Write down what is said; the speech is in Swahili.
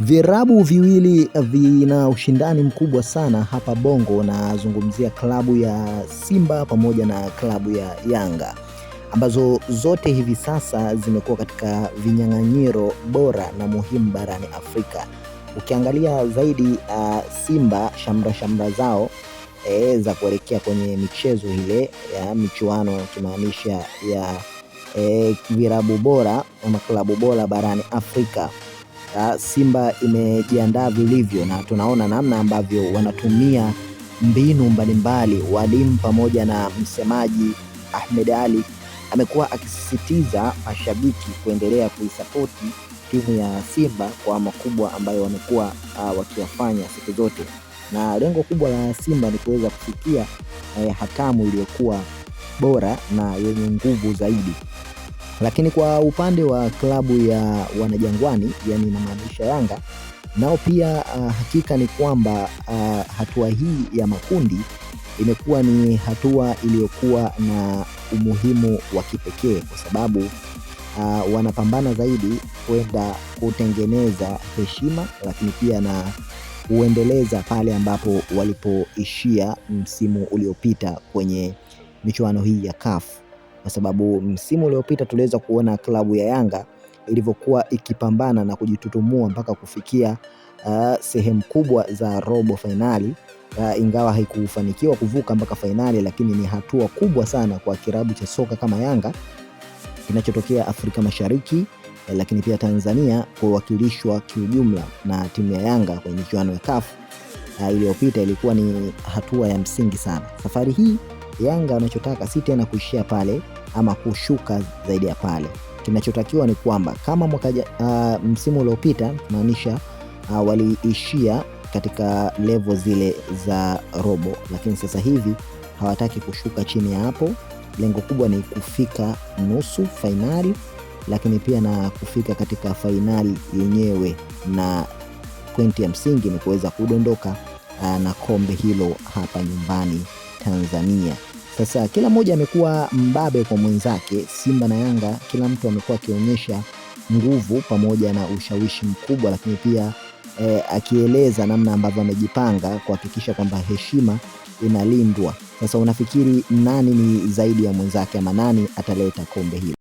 Virabu viwili vina ushindani mkubwa sana hapa Bongo, nazungumzia klabu ya Simba pamoja na klabu ya Yanga, ambazo zote hivi sasa zimekuwa katika vinyang'anyiro bora na muhimu barani Afrika. Ukiangalia zaidi Simba shamra zao za kuelekea kwenye michezo ile ya michuano, kimaanisha ya virabu bora ama klabu bora barani Afrika. Simba imejiandaa vilivyo na tunaona namna ambavyo wanatumia mbinu mbalimbali. Walimu pamoja na msemaji Ahmed Ally amekuwa akisisitiza mashabiki kuendelea kuisapoti timu ya Simba kwa makubwa ambayo wamekuwa wakiyafanya siku zote, na lengo kubwa la Simba ni kuweza kufikia hatamu iliyokuwa bora na yenye nguvu zaidi. Lakini kwa upande wa klabu ya Wanajangwani, yani inamaanisha Yanga, nao pia hakika ni kwamba hatua hii ya makundi imekuwa ni hatua iliyokuwa na umuhimu wa kipekee, kwa sababu wanapambana zaidi kwenda kutengeneza heshima, lakini pia na kuendeleza pale ambapo walipoishia msimu uliopita kwenye michuano hii ya CAF. Kwa sababu msimu uliopita tuliweza kuona klabu ya Yanga ilivyokuwa ikipambana na kujitutumua mpaka kufikia sehemu kubwa za robo finali, ingawa haikufanikiwa kuvuka mpaka finali, lakini ni hatua kubwa sana kwa kilabu cha soka kama Yanga kinachotokea Afrika Mashariki, lakini pia Tanzania kuwakilishwa kiujumla na timu ya Yanga kwenye michuano ya CAF iliyopita. Ilikuwa ni hatua ya msingi sana. Safari hii Yanga wanachotaka si tena kuishia pale ama kushuka zaidi ya pale. Kinachotakiwa ni kwamba kama msimu uliopita, maanisha waliishia katika level zile za robo, lakini sasa hivi hawataki kushuka chini ya hapo. Lengo kubwa ni kufika nusu finali, lakini pia na kufika katika finali yenyewe, na pointi ya msingi ni kuweza kudondoka na kombe hilo hapa nyumbani Tanzania. Sasa kila mmoja amekuwa mbabe kwa mwenzake. Simba na Yanga, kila mtu amekuwa akionyesha nguvu pamoja na ushawishi mkubwa, lakini pia akieleza namna ambavyo amejipanga kuhakikisha kwamba heshima inalindwa. Sasa unafikiri nani ni zaidi ya mwenzake, ama nani ataleta kombe hili?